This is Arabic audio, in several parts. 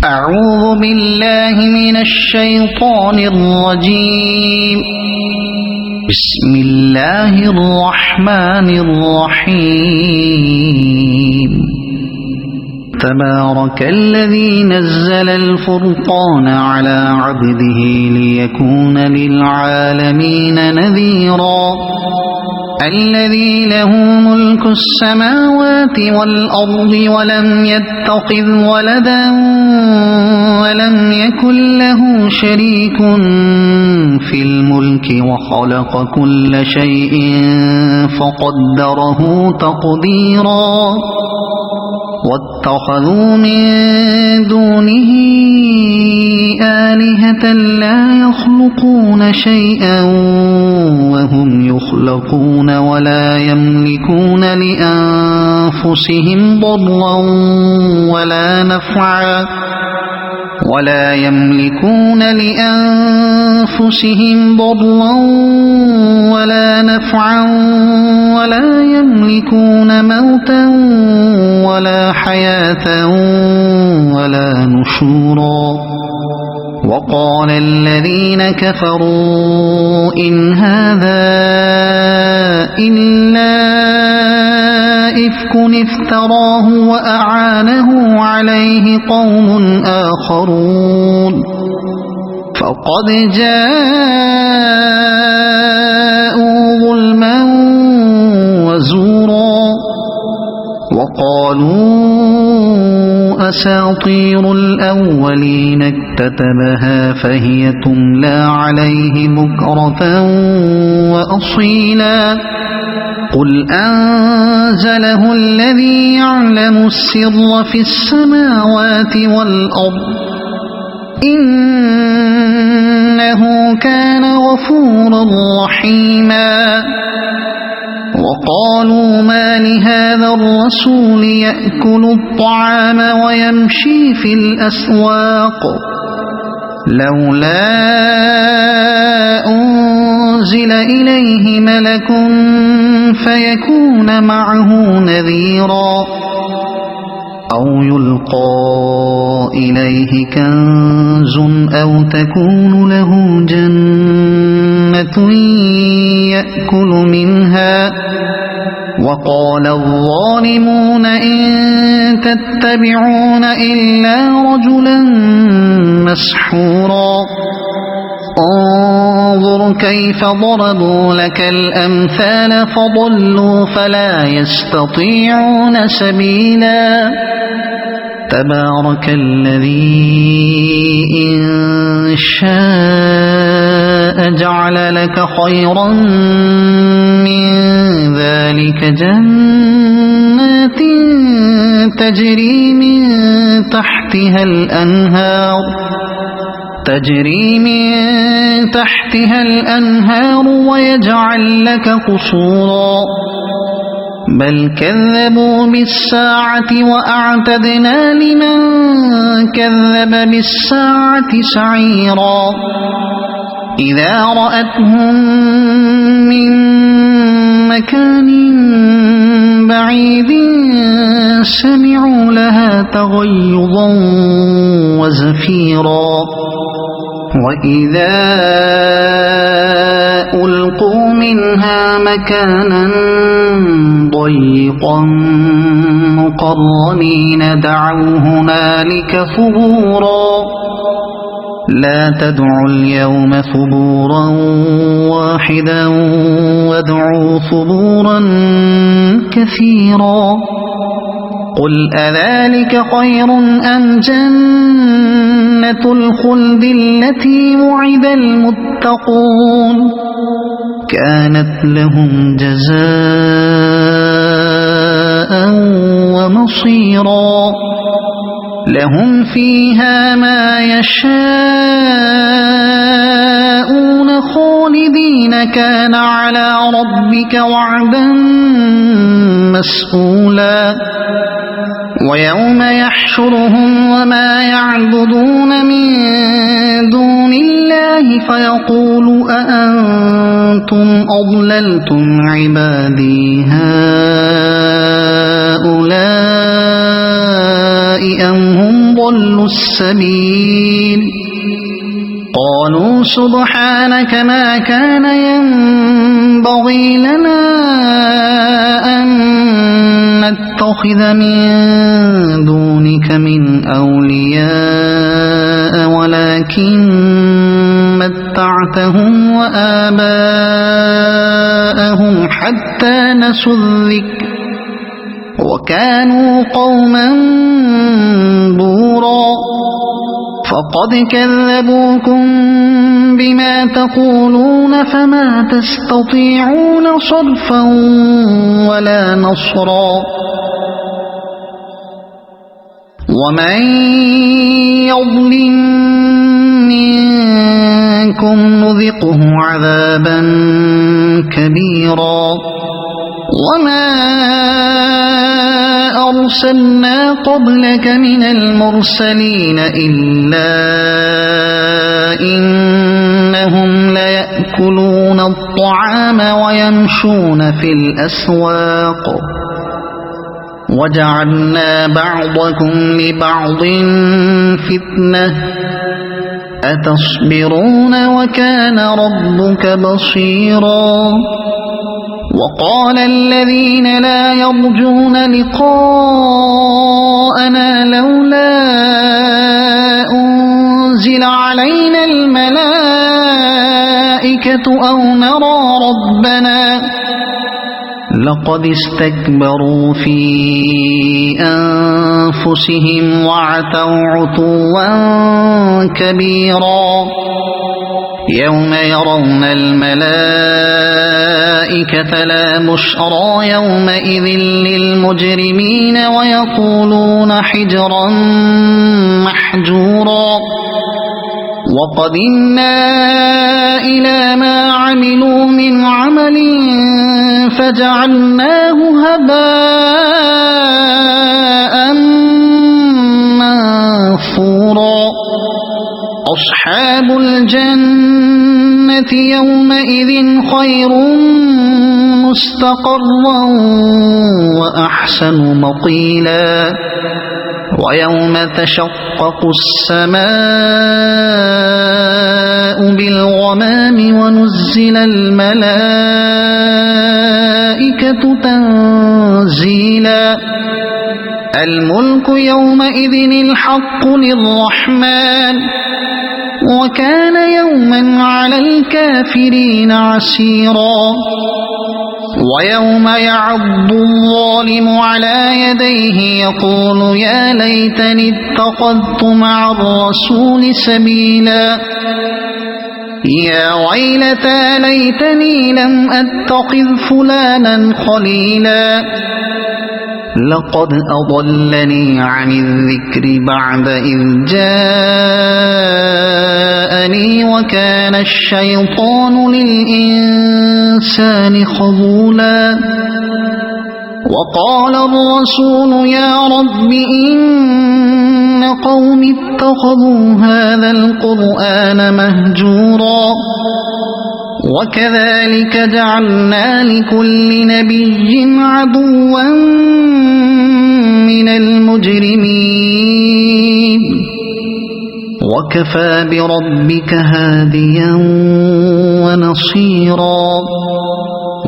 أعوذ بالله من الشيطان الرجيم. بسم الله الرحمن الرحيم. تبارك الذي نزل الفرقان على عبده ليكون للعالمين نذيرا. الذي له ملك السماوات والأرض ولم يتخذ ولدا ولم يكن له شريك في الملك وخلق كل شيء فقدره تقديرا. واتخذوا من دونه آلهة لا يخلقون شيئا وهم يخلقون ولا يملكون لأنفسهم ضرا ولا نفعا ولا يملكون موتا ولا حياة ولا نشورا. وقال الذين كفروا إن هذا إلا إفك افتراه وأعانه عليه قوم آخرون فقد جاءوا ظلما وزورا. وقالوا أساطير الأولين اكتتبها فهي تملى عليه بكرة وأصيلا. قل أنزله الذي يعلم السر في السماوات والأرض إنه كان غفورا رحيما. وقالوا ما لهذا الرسول يأكل الطعام ويمشي في الأسواق لولا أنزل إليه ملك فيكون معه نذيرا أو يلقى إليه كنز أو تكون له جنة يأكل منها. وقال الظالمون إن تتبعون إلا رجلا مسحورا. انظر كيف ضربوا لك الأمثال فضلوا فلا يستطيعون سبيلا. تبارك الذي إن شاء جعل لك خيرا من ذلك جنات تجري من تحتها الأنهار ويجعل لك قصورا. بل كذبوا بالساعة وأعتدنا لمن كذب بالساعة سعيرا. إذا رأتهم من مكان بعيد سمعوا لها تغيظا وزفيرا. وإذا ألقوا منها مكانا ضيقا مقرنين دعوا هنالك ثبورا. لا تدعوا اليوم ثبورا واحدا وادعوا ثبورا كثيرا. قل أذلك خير أم جنة الخلد التي وعد المتقون كانت لهم جزاء ومصيرا. لهم فيها ما يشاءون تشاءون خالدين كان على ربك وعدا مسئولا ويوم يحشرهم وما يعبدون من دون الله فيقول أأنتم أضللتم عبادي هؤلاء أم هم ضلوا السبيل قالوا سبحانك ما كان ينبغي لنا أن نتخذ من دونك من أولياء ولكن متعتهم وآباءهم حتى نسوا الذكر وكانوا قوما بورا فقد كذبوكم بما تقولون فما تستطيعون صرفا ولا نصرا ومن يظلم منكم نذقه عذابا كبيرا وما أرسلنا قبلك من المرسلين إلا إنهم ليأكلون الطعام ويمشون في الأسواق وجعلنا بعضكم لبعض فتنة أتصبرون وكان ربك بصيرا وقال الذين لا يرجون لقاءنا لولا أنزل علينا الملائكة أو نرى ربنا لقد استكبروا في أنفسهم وعتوا عتوا كبيرا يوم يرون الملائكة لا بشرى يومئذ للمجرمين ويقولون حجرا محجورا وقدمنا إلى ما عملوا من عمل فجعلناه هباء منثورا أصحاب الجنة يومئذ خير مستقرا وأحسن مقيلا ويوم تشقق السماء بالغمام ونزل الملائكة تنزيلا الملك يومئذ الحق للرحمن وكان يوما على الكافرين عسيرا ويوم يعض الظالم على يديه يقول يا ليتني اتخذت مع الرسول سبيلا يا ويلتى ليتني لم أتخذ فلانا خليلا لقد أضلني عن الذكر بعد إذ جاءني وكان الشيطان للإنسان خذولا وقال الرسول يا رب إن قوم اتخذوا هذا القرآن مهجورا وكذلك جعلنا لكل نبي عدوا من المجرمين وكفى بربك هاديا ونصيرا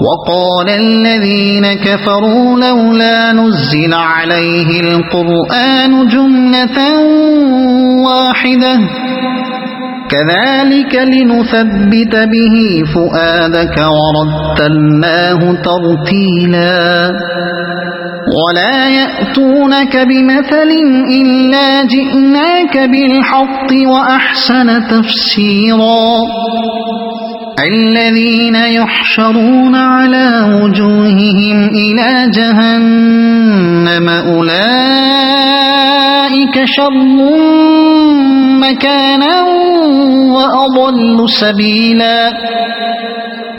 وقال الذين كفروا لولا نزل عليه القرآن جملة واحدة كذلك لنثبت به فؤادك ورتلناه ترتيلا ولا يأتونك بمثل إلا جئناك بالحق وأحسن تفسيرا الذين يحشرون على وجوههم إلى جهنم أولئك أولئك شر مكانا وأضل سبيلا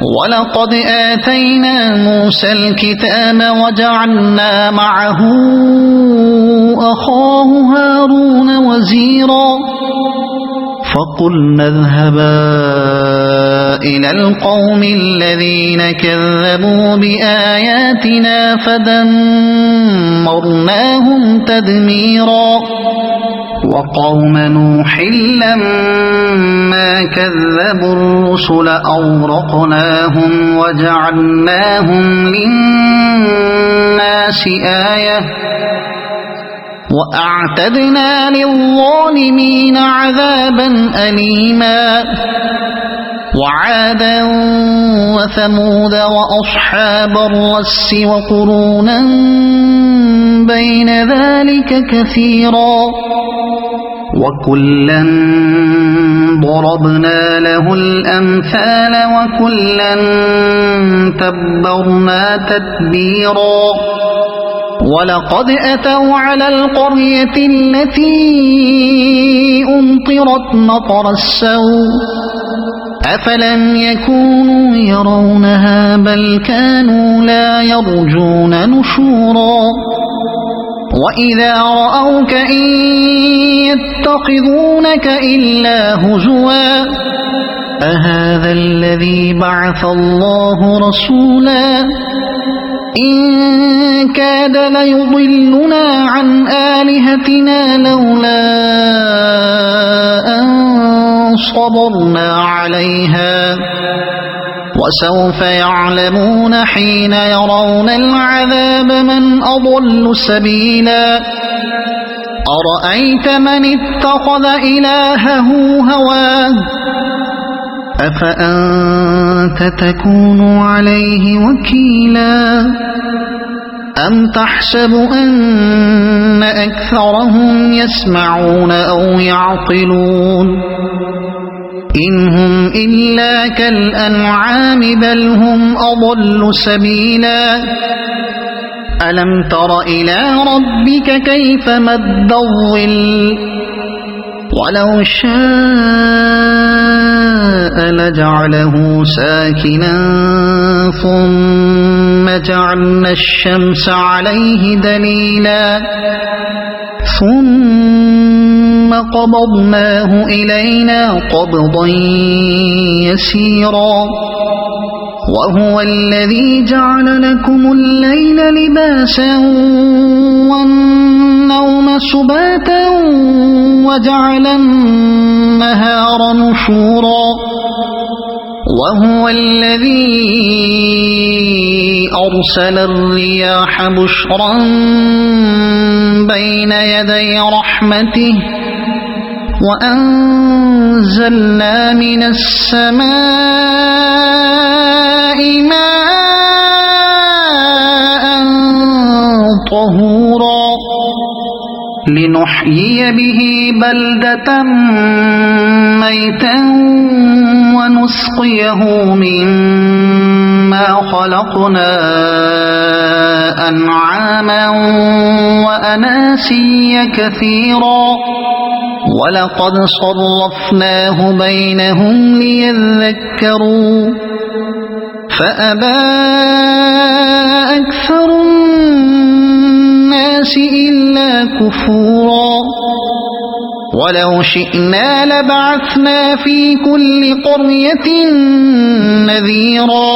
ولقد آتينا موسى الكتاب وجعلنا معه أخاه هارون وزيرا فقلنا اذهبا إلى القوم الذين كذبوا بآياتنا فدمرناهم تدميرا وقوم نوح لما كذبوا الرسل أغرقناهم وجعلناهم للناس آية وأعتدنا للظالمين عذابا أليما وعادا وثمود وأصحاب الرس وقرونا بين ذلك كثيرا وكلا ضربنا له الأمثال وكلا تبرنا تتبيرا ولقد أتوا على القرية التي أمطرت مطر السوء أفلم يكونوا يرونها بل كانوا لا يرجون نشورا وإذا رأوك إن يتخذونك إلا هزوا أهذا الذي بعث الله رسولا إن كاد ليضلنا عن آلهتنا لولا أن صبرنا عليها وسوف يعلمون حين يرون العذاب من أضل سبيلا أرأيت من اتخذ إلهه هواه أفأنت تكون عليه وكيلا أم تحسب أن أكثرهم يسمعون أو يعقلون إن هم إلا كالأنعام بل هم أضل سبيلا ألم تر إلى ربك كيف مد الظل ولو شاء لجعله ساكنا ثم جعلنا الشمس عليه دليلا ثم قبضناه إلينا قبضا يسيرا وهو الذي جعل لكم الليل لباسا والنوم سباتا وجعل النهار نشورا وهو الذي أرسل الرياح بشرا بين يدي رحمته وأنزلنا من السماء ماء طهورا لنحيي به بلدة ميتا ونسقيه مما خلقنا أنعاما وأناسيا كثيرا ولقد صرفناه بينهم ليذكروا فأبى أكثر الناس إلا كفورا ولو شئنا لبعثنا في كل قرية نذيرا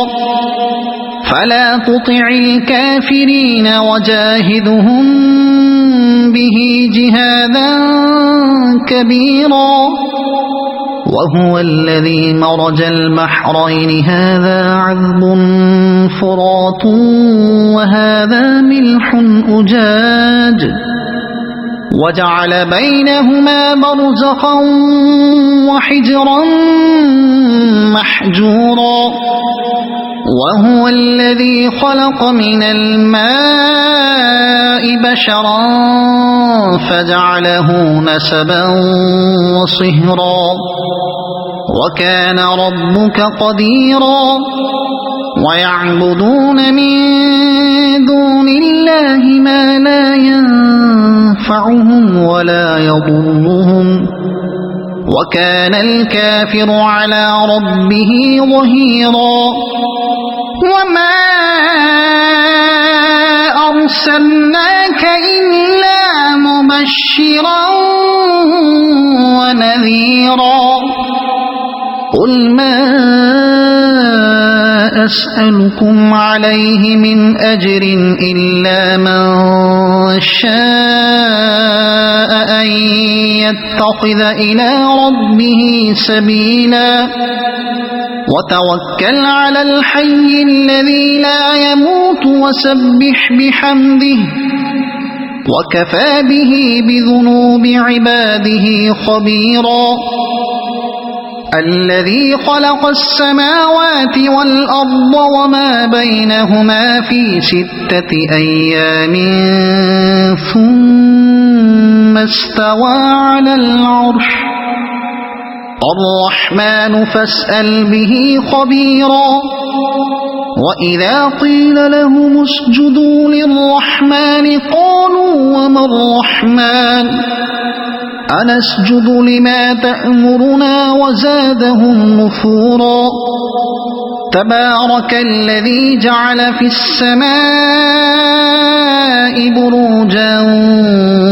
فلا تطع الكافرين وجاهدهم به جهادا كبيرا وهو الذي مرج البحرين هذا عذب فرات وهذا ملح أجاج وجعل بينهما برزخا وحجرا محجورا وهو الذي خلق من الماء بشرا فجعله نسبا وصهرا وكان ربك قديرا ويعبدون من دون الله ما لا ينفع ينفعهم ولا يضرهم وكان الكافر على ربه ظهيرا وما أرسلناك إلا مبشرا ونذيرا قل ما أسألكم عليه من أجر إلا من شاء أن يتخذ إلى ربه سبيلا وتوكل على الحي الذي لا يموت وسبح بحمده وكفى به بذنوب عباده خبيرا الذي خلق السماوات والأرض وما بينهما في 6 أيام ثم استوى على العرش الرحمن فاسأل به خبيرا وإذا قيل لهم اسجدوا للرحمن قالوا وما الرحمن أنسجد لما تأمرنا وزادهم نفورا تبارك الذي جعل في السماء بروجا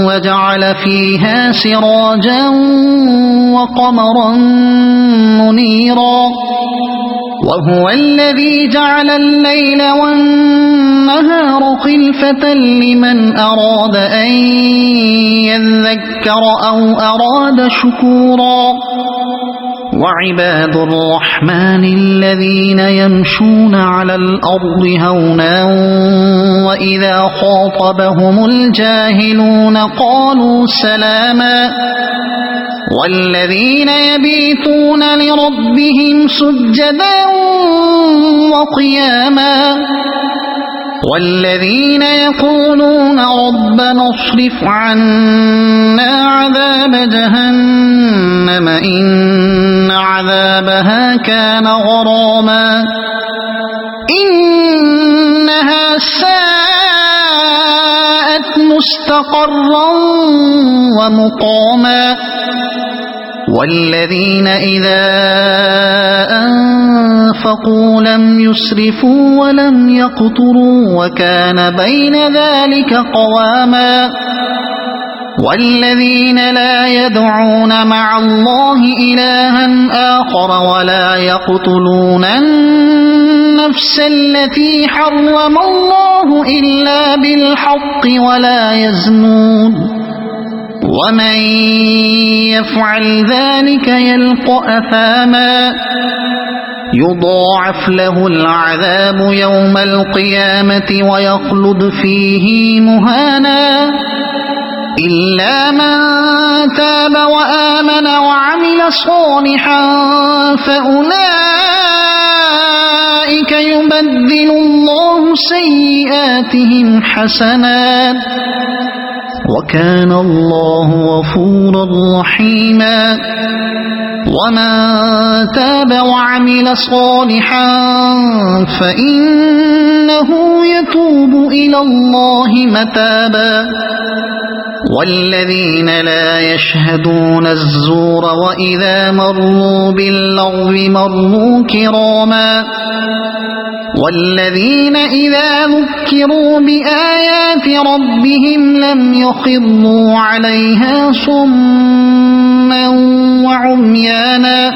وجعل فيها سراجا وقمرا منيرا وهو الذي جعل الليل والنهار خلفة لمن أراد أن يذكر أو أراد شكورا وعباد الرحمن الذين يمشون على الأرض هونا وإذا خاطبهم الجاهلون قالوا سلاما والذين يبيتون لربهم سجدا وقياما والذين يقولون ربنا اصرف عنا عذاب جهنم إن عذابها كان غراما إنها ساءت مستقرا ومقاما والذين إذا أنفقوا لم يسرفوا ولم يقتروا وكان بين ذلك قواما والذين لا يدعون مع الله إلها آخر ولا يقتلون النفس التي حرم الله إلا بالحق ولا يزنون ومن يفعل ذلك يلقى أثاما يضاعف له العذاب يوم القيامة ويخلد فيه مهانا إلا من تاب وآمن وعمل صالحا فأولئك يبدل الله سيئاتهم حسنات وكان الله غفورا رحيما ومن تاب وعمل صالحا فإنه يتوب إلى الله متابا والذين لا يشهدون الزور وإذا مروا باللغو مروا كراما والذين إذا ذكروا بآيات ربهم لم يخروا عليها صما وعميانا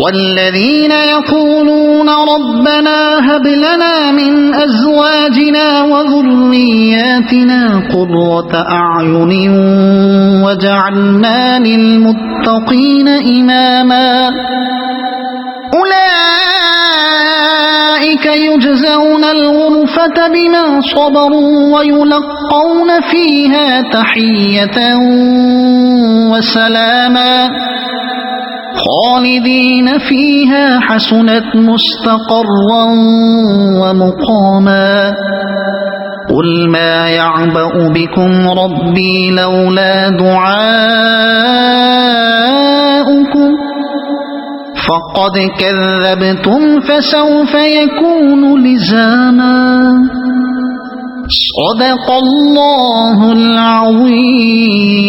والذين يقولون ربنا هب لنا من أزواجنا وذرياتنا قرة أعين وجعلنا للمتقين إماما أولئك يجزون الغرفة بما صبروا ويلقون فيها تحية وسلاما خالدين فيها حسنت مستقرا ومقاما قل ما يعبأ بكم ربي لولا دعاؤكم فقد كذبتم فسوف يكون لزاما صدق الله العظيم.